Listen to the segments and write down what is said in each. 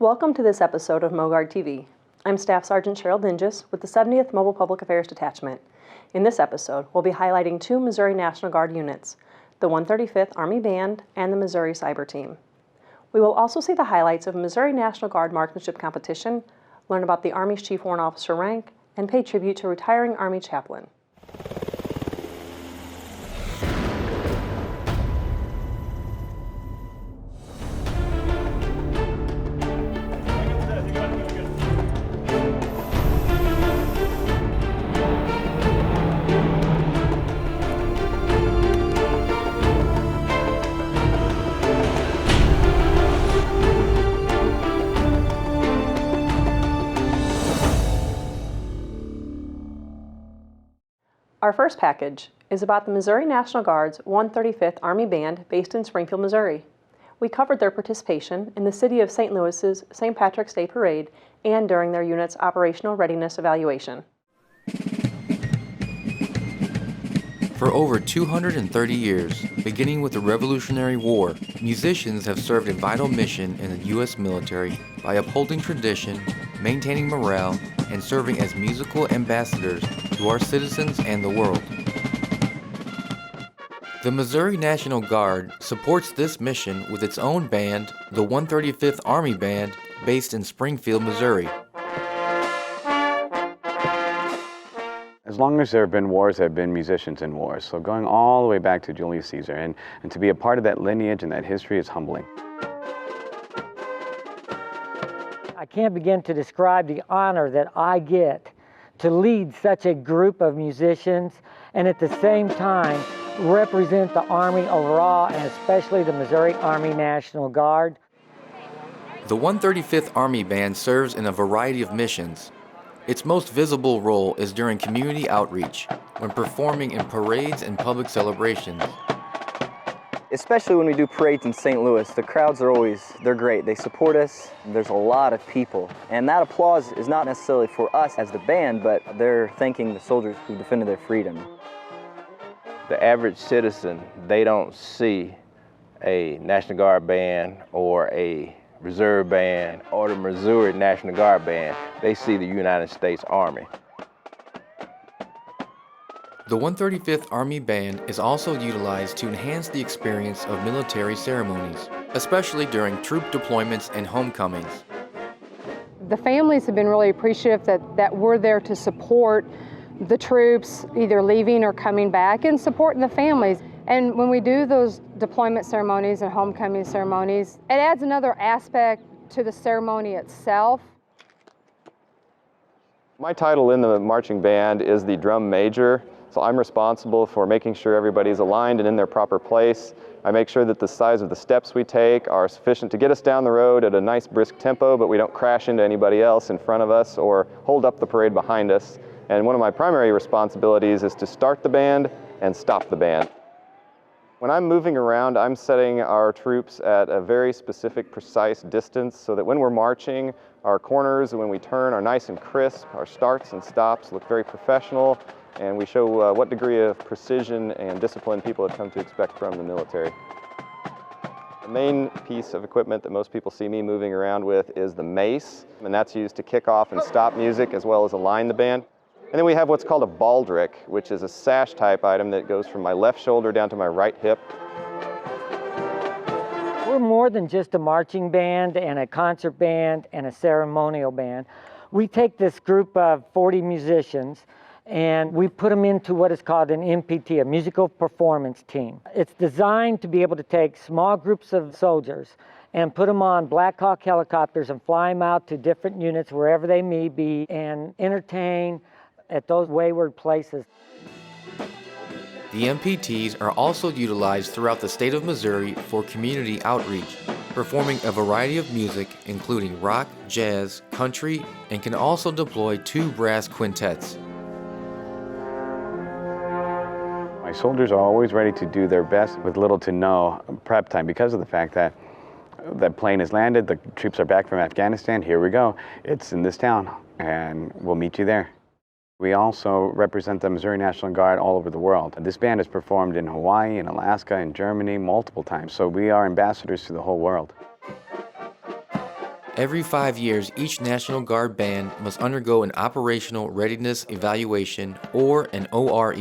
Welcome to this episode of MoGuard TV. I'm Staff Sergeant Cheryl Dinges with the 70th Mobile Public Affairs Detachment. In this episode, we'll be highlighting two Missouri National Guard units, the 135th Army Band and the Missouri Cyber Team. We will also see the highlights of Missouri National Guard marksmanship competition, learn about the Army's Chief Warrant Officer rank, and pay tribute to retiring Army chaplain. Our first package is about the Missouri National Guard's 135th Army Band based in Springfield, Missouri. We covered their participation in the City of St. Louis's St. Patrick's Day Parade and during their unit's operational readiness evaluation. For over 230 years, beginning with the Revolutionary War, musicians have served a vital mission in the U.S. military by upholding tradition, maintaining morale, and serving as musical ambassadors to our citizens and the world. The Missouri National Guard supports this mission with its own band, the 135th Army Band, based in Springfield, Missouri. As long as there have been wars, there have been musicians in wars. So going all the way back to Julius Caesar, and to be a part of that lineage and that history is humbling. I can't begin to describe the honor that I get to lead such a group of musicians and at the same time represent the Army overall and especially the Missouri Army National Guard. The 135th Army Band serves in a variety of missions. Its most visible role is during community outreach, when performing in parades and public celebrations. Especially when we do parades in St. Louis, the crowds are they're great. They support us. There's a lot of people. And that applause is not necessarily for us as the band, but they're thanking the soldiers who defended their freedom. The average citizen, they don't see a National Guard band or a Reserve Band or the Missouri National Guard Band. They see the United States Army. The 135th Army Band is also utilized to enhance the experience of military ceremonies, especially during troop deployments and homecomings. The families have been really appreciative that we're there to support the troops either leaving or coming back and supporting the families. And when we do those deployment ceremonies and homecoming ceremonies, it adds another aspect to the ceremony itself. My title in the marching band is the drum major. So I'm responsible for making sure everybody's aligned and in their proper place. I make sure that the size of the steps we take are sufficient to get us down the road at a nice brisk tempo, but we don't crash into anybody else in front of us or hold up the parade behind us. And one of my primary responsibilities is to start the band and stop the band. When I'm moving around, I'm setting our troops at a very specific, precise distance so that when we're marching, our corners and when we turn are nice and crisp, our starts and stops look very professional, and we show what degree of precision and discipline people have come to expect from the military. The main piece of equipment that most people see me moving around with is the mace, and that's used to kick off and stop music as well as align the band. And then we have what's called a baldric, which is a sash type item that goes from my left shoulder down to my right hip. We're more than just a marching band and a concert band and a ceremonial band. We take this group of 40 musicians and we put them into what is called an MPT, a musical performance team. It's designed to be able to take small groups of soldiers and put them on Black Hawk helicopters and fly them out to different units wherever they may be and entertain at those wayward places. The MPTs are also utilized throughout the state of Missouri for community outreach, performing a variety of music including rock, jazz, country, and can also deploy 2 brass quintets. My soldiers are always ready to do their best with little to no prep time because of the fact that that plane has landed, the troops are back from Afghanistan, here we go. It's in this town, and we'll meet you there. We also represent the Missouri National Guard all over the world. This band has performed in Hawaii, in Alaska, in Germany multiple times, so we are ambassadors to the whole world. Every 5 years, each National Guard band must undergo an Operational Readiness Evaluation, or an ORE,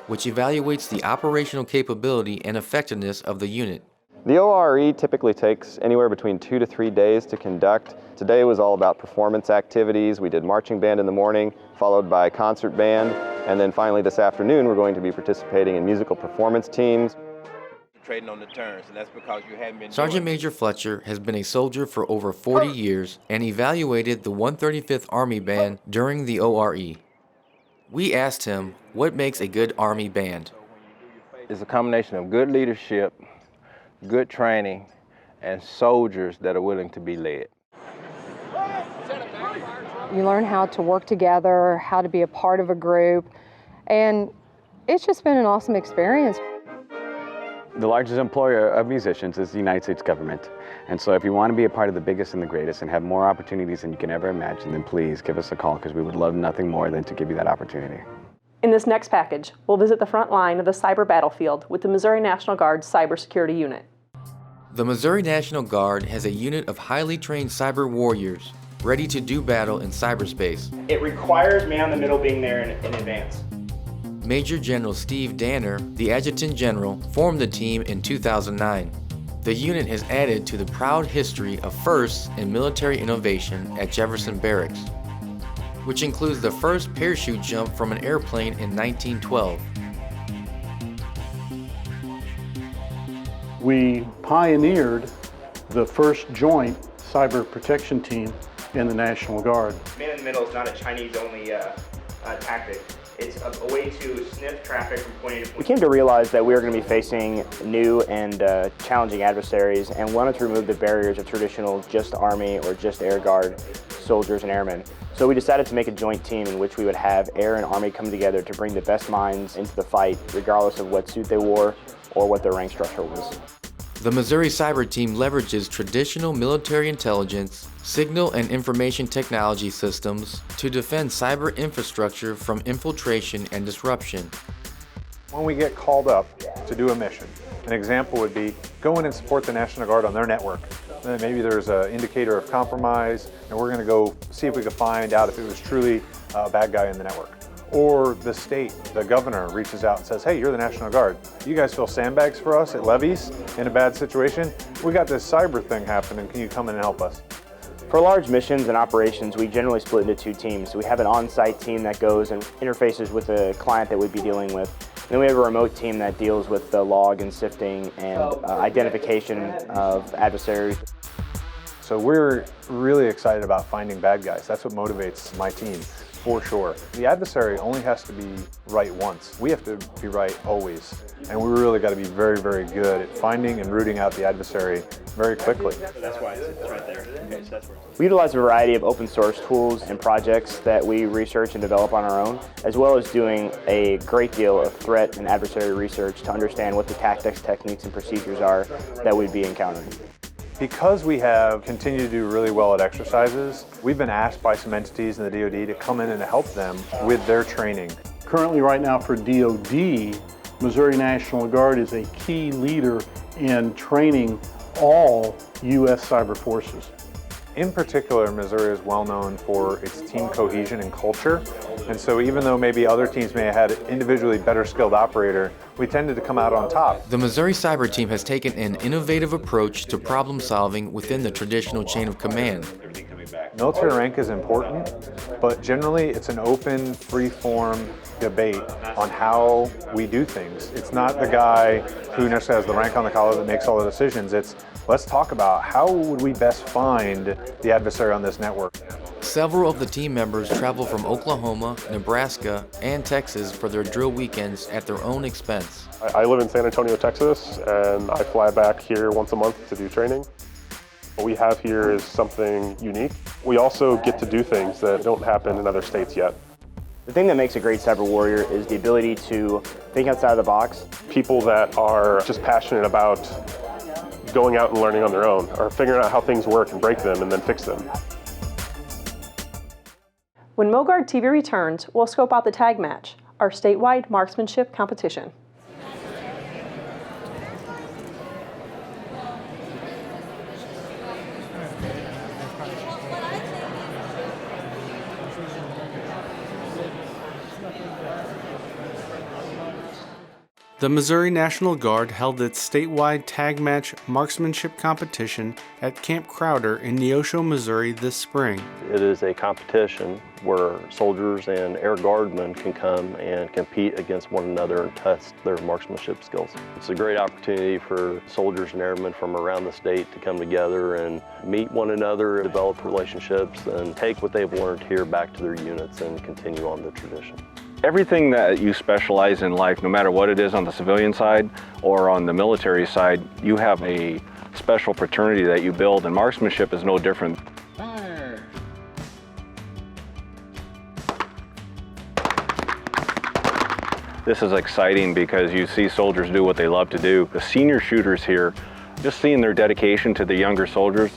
which evaluates the operational capability and effectiveness of the unit. The ORE typically takes anywhere between 2 to 3 days to conduct. Today was all about performance activities. We did marching band in the morning, followed by concert band, and then finally this afternoon we're going to be participating in musical performance teams. Trading on the turns, and that's because you haven't been Sergeant Major Fletcher has been a soldier for over 40 years and evaluated the 135th Army Band during the ORE. We asked him what makes a good Army band. It's a combination of good leadership, good training, and soldiers that are willing to be led. You learn how to work together, how to be a part of a group, and it's just been an awesome experience. The largest employer of musicians is the United States government. And so if you want to be a part of the biggest and the greatest and have more opportunities than you can ever imagine, then please give us a call, because we would love nothing more than to give you that opportunity. In this next package, we'll visit the front line of the cyber battlefield with the Missouri National Guard's cybersecurity unit. The Missouri National Guard has a unit of highly trained cyber warriors ready to do battle in cyberspace. It requires man in the middle being there in advance. Major General Steve Danner, the Adjutant General, formed the team in 2009. The unit has added to the proud history of firsts in military innovation at Jefferson Barracks, which includes the first parachute jump from an airplane in 1912. We pioneered the first joint cyber protection team in the National Guard. Man in the middle is not a Chinese-only tactic. It's a way to sniff traffic from point A to point B. We came to realize that we were going to be facing new and challenging adversaries, and wanted to remove the barriers of traditional just Army or just Air Guard soldiers and airmen. So we decided to make a joint team in which we would have Air and Army come together to bring the best minds into the fight, regardless of what suit they wore or what their rank structure was. The Missouri Cyber Team leverages traditional military intelligence, signal and information technology systems to defend cyber infrastructure from infiltration and disruption. When we get called up to do a mission, an example would be go in and support the National Guard on their network. Then maybe there's an indicator of compromise, and we're going to go see if we can find out if it was truly a bad guy in the network. Or the state, the governor reaches out and says, hey, you're the National Guard. You guys fill sandbags for us at levees in a bad situation? We got this cyber thing happening. Can you come in and help us? For large missions and operations, we generally split into two teams. We have an on-site team that goes and interfaces with the client that we'd be dealing with. And then we have a remote team that deals with the log and sifting and identification of adversaries. So we're really excited about finding bad guys. That's what motivates my team, for sure. The adversary only has to be right once. We have to be right always. And we really got to be very, very good at finding and rooting out the adversary very quickly. That's why it's right there. Okay, so that's where we utilize a variety of open source tools and projects that we research and develop on our own, as well as doing a great deal of threat and adversary research to understand what the tactics, techniques, and procedures are that we'd be encountering. Because we have continued to do really well at exercises, we've been asked by some entities in the DoD to come in and help them with their training. Currently, right now for DoD, Missouri National Guard is a key leader in training all U.S. cyber forces. In particular, Missouri is well known for its team cohesion and culture. And so even though maybe other teams may have had individually better skilled operator, we tended to come out on top. The Missouri Cyber Team has taken an innovative approach to problem solving within the traditional chain of command. Military rank is important, but generally it's an open, free-form debate on how we do things. It's not the guy who necessarily has the rank on the collar that makes all the decisions. It's let's talk about how would we best find the adversary on this network. Several of the team members travel from Oklahoma, Nebraska, and Texas for their drill weekends at their own expense. I live in San Antonio, Texas, and I fly back here once a month to do training. What we have here is something unique. We also get to do things that don't happen in other states yet. The thing that makes a great cyber warrior is the ability to think outside of the box. People that are just passionate about going out and learning on their own, or figuring out how things work and break them and then fix them. When MoGuard TV returns, we'll scope out the tag match, our statewide marksmanship competition. The Missouri National Guard held its statewide tag match marksmanship competition at Camp Crowder in Neosho, Missouri this spring. It is a competition where soldiers and air guardmen can come and compete against one another and test their marksmanship skills. It's a great opportunity for soldiers and airmen from around the state to come together and meet one another, develop relationships, and take what they've learned here back to their units and continue on the tradition. Everything that you specialize in life, no matter what it is on the civilian side or on the military side, you have a special fraternity that you build, and marksmanship is no different. Fire! This is exciting because you see soldiers do what they love to do. The senior shooters here, just seeing their dedication to the younger soldiers.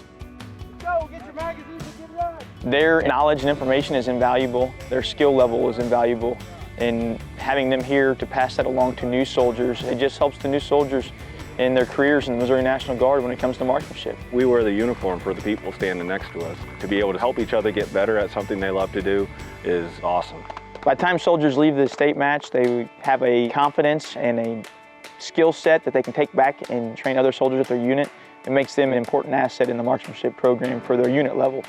Go, get your magazines and get ready! Their knowledge and information is invaluable. Their skill level is invaluable. And having them here to pass that along to new soldiers, it just helps the new soldiers in their careers in the Missouri National Guard when it comes to marksmanship. We wear the uniform for the people standing next to us. To be able to help each other get better at something they love to do is awesome. By the time soldiers leave the state match, they have a confidence and a skill set that they can take back and train other soldiers at their unit. It makes them an important asset in the marksmanship program for their unit level.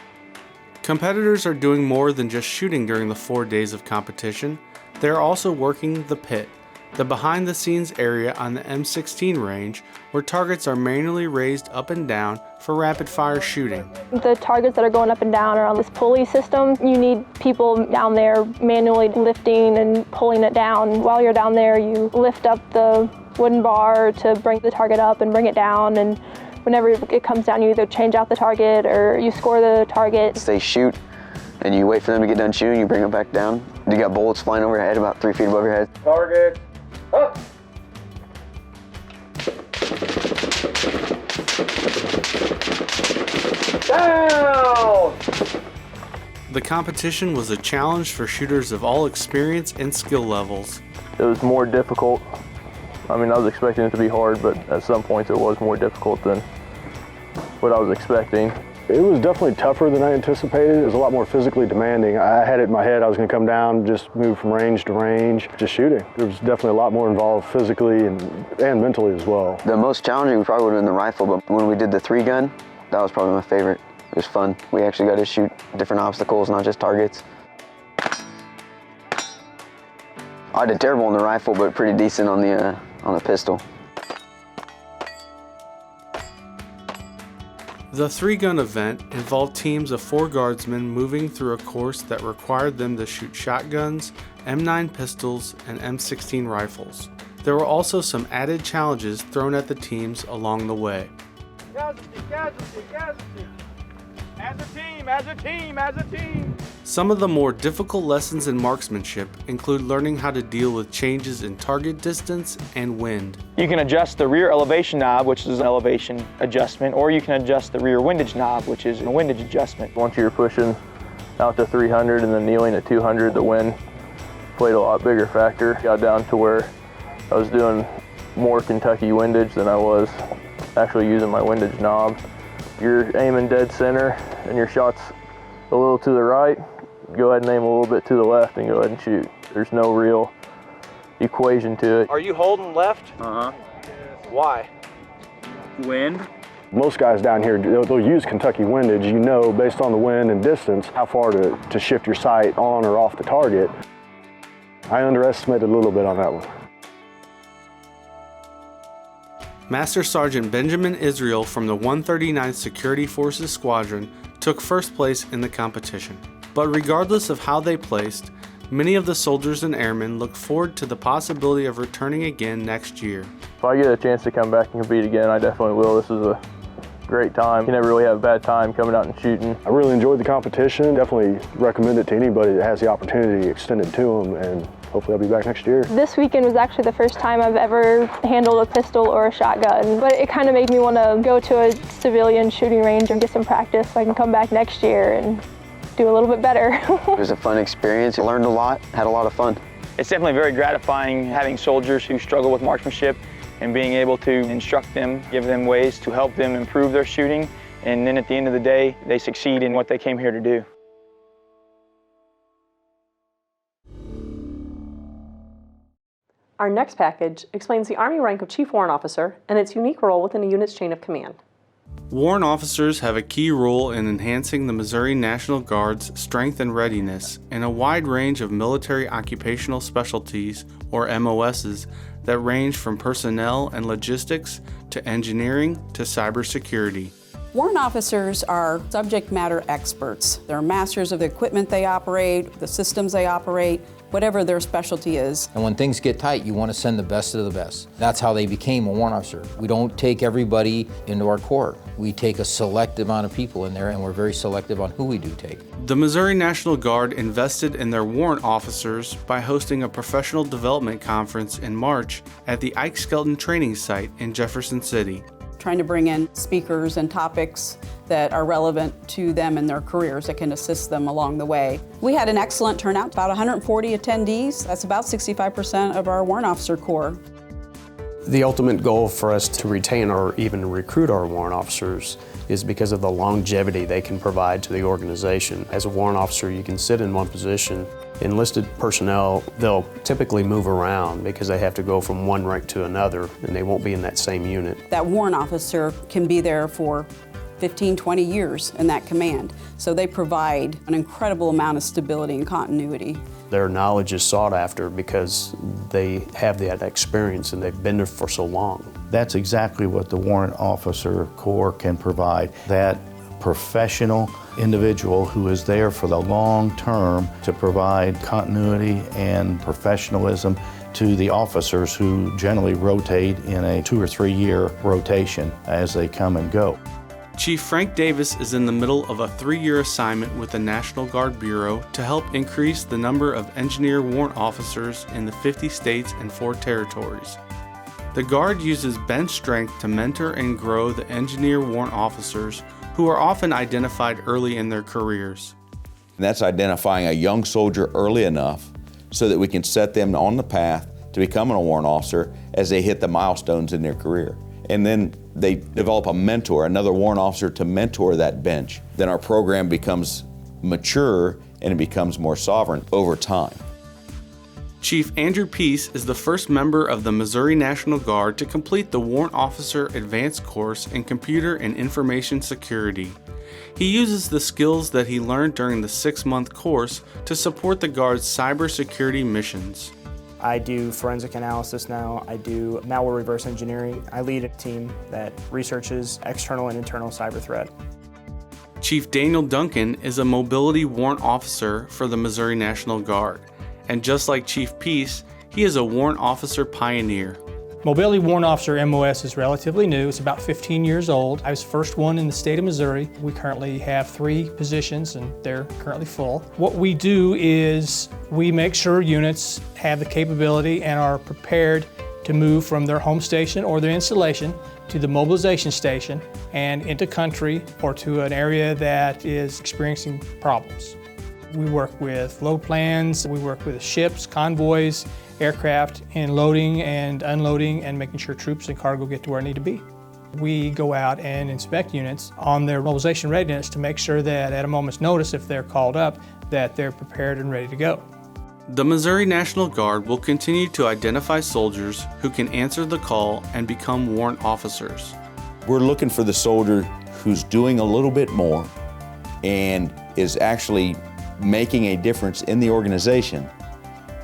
Competitors are doing more than just shooting during the 4 days of competition. They are also working the pit, the behind-the-scenes area on the M16 range where targets are manually raised up and down for rapid-fire shooting. The targets that are going up and down are on this pulley system. You need people down there manually lifting and pulling it down. While you're down there, you lift up the wooden bar to bring the target up and bring it down, and whenever it comes down, you either change out the target or you score the target. They shoot, and you wait for them to get done shooting, you bring them back down. You got bullets flying over your head about 3 feet above your head. Target, up! Down! The competition was a challenge for shooters of all experience and skill levels. It was more difficult. I mean, I was expecting it to be hard, but at some points it was more difficult than what I was expecting. It was definitely tougher than I anticipated. It was a lot more physically demanding. I had it in my head I was going to come down, just move from range to range, just shooting. There was definitely a lot more involved physically and mentally as well. The most challenging probably would have been the rifle, but when we did the 3-gun, that was probably my favorite. It was fun. We actually got to shoot different obstacles, not just targets. I did terrible on the rifle, but pretty decent on the pistol. The 3-gun event involved teams of 4 guardsmen moving through a course that required them to shoot shotguns, M9 pistols, and M16 rifles. There were also some added challenges thrown at the teams along the way. Casualty, casualty, casualty! As a team, as a team, as a team! Some of the more difficult lessons in marksmanship include learning how to deal with changes in target distance and wind. You can adjust the rear elevation knob, which is an elevation adjustment, or you can adjust the rear windage knob, which is a windage adjustment. Once you're pushing out to 300 and then kneeling at 200, the wind played a lot bigger factor. Got down to where I was doing more Kentucky windage than I was actually using my windage knob. You're aiming dead center and your shot's a little to the right, go ahead and aim a little bit to the left and go ahead and shoot. There's no real equation to it. Are you holding left? Uh-huh. Why? Wind. Most guys down here, they'll use Kentucky windage. You know, based on the wind and distance, how far to shift your sight on or off the target. I underestimated a little bit on that one. Master Sergeant Benjamin Israel from the 139th Security Forces Squadron took first place in the competition. But regardless of how they placed, many of the soldiers and airmen look forward to the possibility of returning again next year. If I get a chance to come back and compete again, I definitely will. This is a great time. You never really have a bad time coming out and shooting. I really enjoyed the competition. Definitely recommend it to anybody that has the opportunity, extend it to them, and hopefully I'll be back next year. This weekend was actually the first time I've ever handled a pistol or a shotgun, but it kind of made me want to go to a civilian shooting range and get some practice so I can come back next year and do a little bit better. It was a fun experience. I learned a lot, had a lot of fun. It's definitely very gratifying having soldiers who struggle with marksmanship and being able to instruct them, give them ways to help them improve their shooting, and then at the end of the day, they succeed in what they came here to do. Our next package explains the Army rank of Chief Warrant Officer and its unique role within a unit's chain of command. Warrant officers have a key role in enhancing the Missouri National Guard's strength and readiness in a wide range of military occupational specialties, or MOSs, that range from personnel and logistics to engineering to cybersecurity. Warrant officers are subject matter experts. They're masters of the equipment they operate, the systems they operate, whatever their specialty is. And when things get tight, you want to send the best of the best. That's how they became a warrant officer. We don't take everybody into our corps. We take a select amount of people in there, and we're very selective on who we do take. The Missouri National Guard invested in their warrant officers by hosting a professional development conference in March at the Ike Skelton Training Site in Jefferson City. Trying to bring in speakers and topics that are relevant to them in their careers that can assist them along the way. We had an excellent turnout, about 140 attendees. That's about 65% of our warrant officer corps. The ultimate goal for us to retain or even recruit our warrant officers is because of the longevity they can provide to the organization. As a warrant officer, you can sit in one position. Enlisted personnel, they'll typically move around because they have to go from one rank to another, and they won't be in that same unit. That warrant officer can be there for 15, 20 years in that command. So they provide an incredible amount of stability and continuity. Their knowledge is sought after because they have that experience and they've been there for so long. That's exactly what the Warrant Officer Corps can provide. That professional individual who is there for the long term to provide continuity and professionalism to the officers who generally rotate in a 2 or 3 year rotation as they come and go. Chief Frank Davis is in the middle of a 3-year assignment with the National Guard Bureau to help increase the number of engineer warrant officers in the 50 states and 4 territories. The Guard uses bench strength to mentor and grow the engineer warrant officers who are often identified early in their careers. And that's identifying a young soldier early enough so that we can set them on the path to becoming a warrant officer as they hit the milestones in their career. And then they develop a mentor, another warrant officer to mentor that bench. Then our program becomes mature and it becomes more sovereign over time. Chief Andrew Peace is the first member of the Missouri National Guard to complete the Warrant Officer Advanced Course in Computer and Information Security. He uses the skills that he learned during the 6-month course to support the Guard's cybersecurity missions. I do forensic analysis now. I do malware reverse engineering. I lead a team that researches external and internal cyber threat. Chief Daniel Duncan is a mobility warrant officer for the Missouri National Guard. And just like Chief Peace, he is a warrant officer pioneer. Mobility Warrant Officer MOS is relatively new. It's about 15 years old. I was the first one in the state of Missouri. We currently have 3 positions and they're currently full. What we do is we make sure units have the capability and are prepared to move from their home station or their installation to the mobilization station and into country or to an area that is experiencing problems. We work with load plans, we work with ships, convoys, aircraft in loading and unloading and making sure troops and cargo get to where they need to be. We go out and inspect units on their mobilization readiness to make sure that at a moment's notice, if they're called up, that they're prepared and ready to go. The Missouri National Guard will continue to identify soldiers who can answer the call and become warrant officers. We're looking for the soldier who's doing a little bit more and is actually making a difference in the organization.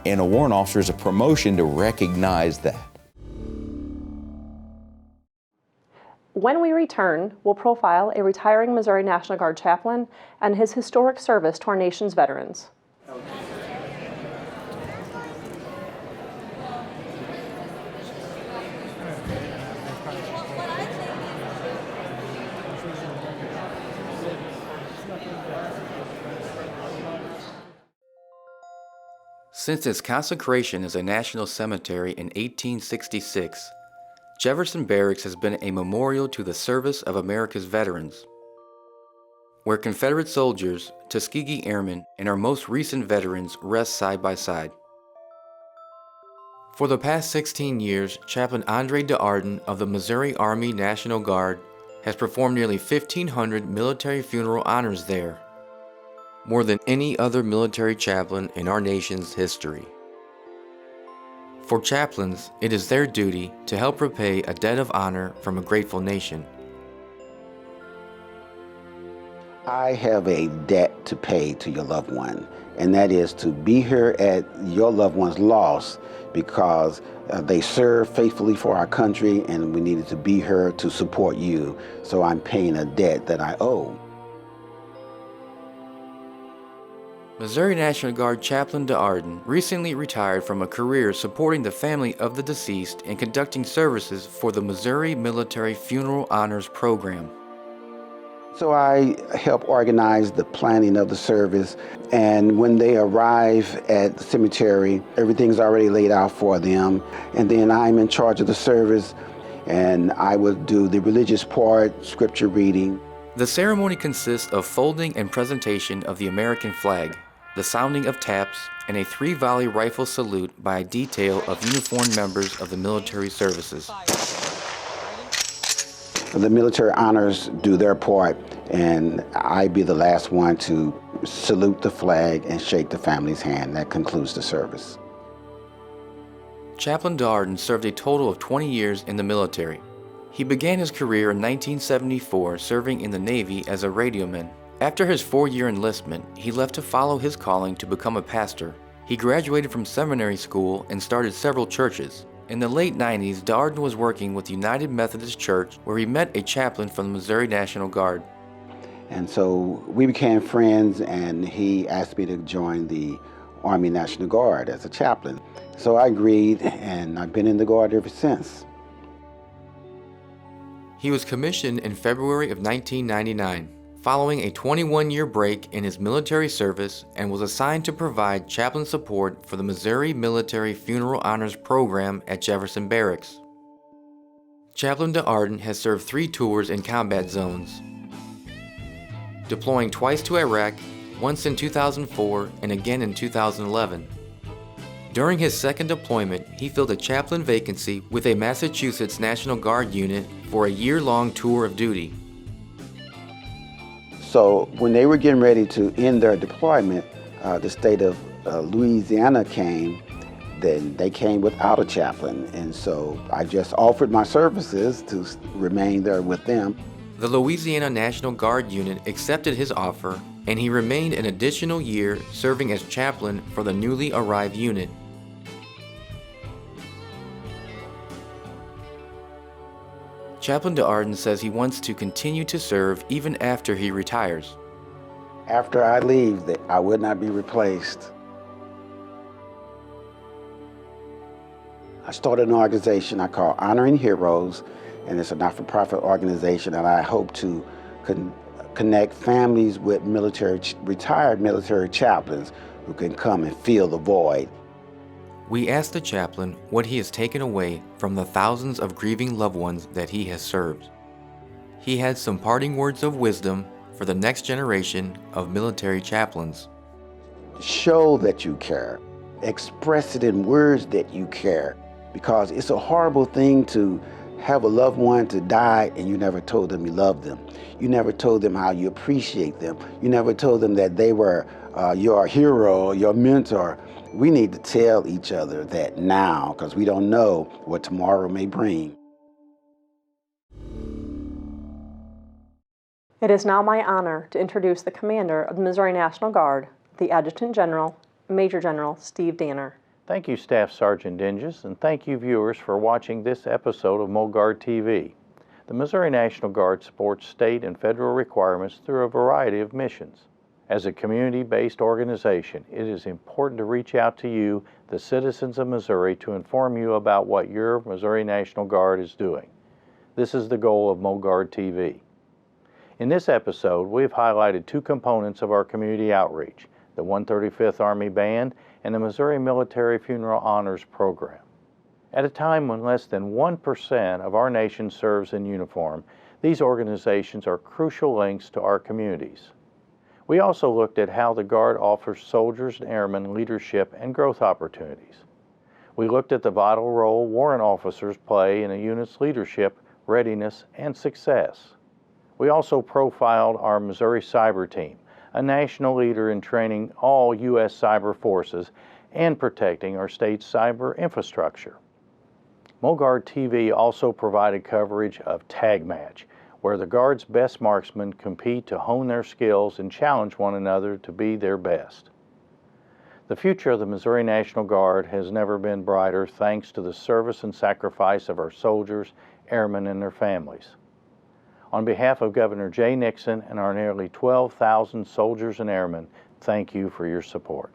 And a warrant officer is a promotion to recognize that. When we return, we'll profile a retiring Missouri National Guard chaplain and his historic service to our nation's veterans. Since its consecration as a national cemetery in 1866, Jefferson Barracks has been a memorial to the service of America's veterans, where Confederate soldiers, Tuskegee Airmen, and our most recent veterans rest side by side. For the past 16 years, Chaplain Andre DeArden of the Missouri Army National Guard has performed nearly 1,500 military funeral honors there, more than any other military chaplain in our nation's history. For chaplains, it is their duty to help repay a debt of honor from a grateful nation. I have a debt to pay to your loved one, and that is to be here at your loved one's loss because they served faithfully for our country and we needed to be here to support you. So I'm paying a debt that I owe. Missouri National Guard Chaplain DeArden recently retired from a career supporting the family of the deceased and conducting services for the Missouri Military Funeral Honors Program. So I help organize the planning of the service, and when they arrive at the cemetery, everything's already laid out for them, and then I'm in charge of the service, and I would do the religious part, scripture reading. The ceremony consists of folding and presentation of the American flag, the sounding of taps, and a 3-volley rifle salute by a detail of uniformed members of the military services. The military honors do their part, and I be the last one to salute the flag and shake the family's hand. That concludes the service. Chaplain DeArden served a total of 20 years in the military. He began his career in 1974 serving in the Navy as a radioman. After his 4-year enlistment, he left to follow his calling to become a pastor. He graduated from seminary school and started several churches. In the late 90s, DeArden was working with United Methodist Church, where he met a chaplain from the Missouri National Guard. And so we became friends, and he asked me to join the Army National Guard as a chaplain. So I agreed, and I've been in the Guard ever since. He was commissioned in February of 1999, following a 21-year break in his military service, and was assigned to provide chaplain support for the Missouri Military Funeral Honors Program at Jefferson Barracks. Chaplain DeArden has served 3 tours in combat zones, deploying twice to Iraq, once in 2004 and again in 2011. During his second deployment, he filled a chaplain vacancy with a Massachusetts National Guard unit for a year-long tour of duty. So when they were getting ready to end their deployment, the state of Louisiana came. Then they came without a chaplain, and so I just offered my services to remain there with them. The Louisiana National Guard unit accepted his offer, and he remained an additional year serving as chaplain for the newly arrived unit. Chaplain DeArden says he wants to continue to serve even after he retires. After I leave, I would not be replaced. I started an organization I call Honoring Heroes, and it's a not-for-profit organization, and I hope to connect families with retired military chaplains who can come and fill the void. We asked the chaplain what he has taken away from the thousands of grieving loved ones that he has served. He had some parting words of wisdom for the next generation of military chaplains. Show that you care. Express it in words that you care, because it's a horrible thing to have a loved one to die and you never told them you loved them. You never told them how you appreciate them. You never told them that they were your hero, your mentor. We need to tell each other that now, because we don't know what tomorrow may bring. It is now my honor to introduce the commander of the Missouri National Guard, the Adjutant General, Major General Steve Danner. Thank you, Staff Sergeant Dinges, and thank you, viewers, for watching this episode of MoGuard TV. The Missouri National Guard supports state and federal requirements through a variety of missions. As a community-based organization, it is important to reach out to you, the citizens of Missouri, to inform you about what your Missouri National Guard is doing. This is the goal of MoGuard TV. In this episode, we have highlighted 2 components of our community outreach, the 135th Army Band and the Missouri Military Funeral Honors Program. At a time when less than 1% of our nation serves in uniform, these organizations are crucial links to our communities. We also looked at how the Guard offers soldiers and airmen leadership and growth opportunities. We looked at the vital role warrant officers play in a unit's leadership, readiness, and success. We also profiled our Missouri Cyber Team, a national leader in training all U.S. cyber forces, and protecting our state's cyber infrastructure. MoGuard TV also provided coverage of Tag Match, where the Guard's best marksmen compete to hone their skills and challenge one another to be their best. The future of the Missouri National Guard has never been brighter thanks to the service and sacrifice of our soldiers, airmen, and their families. On behalf of Governor Jay Nixon and our nearly 12,000 soldiers and airmen, thank you for your support.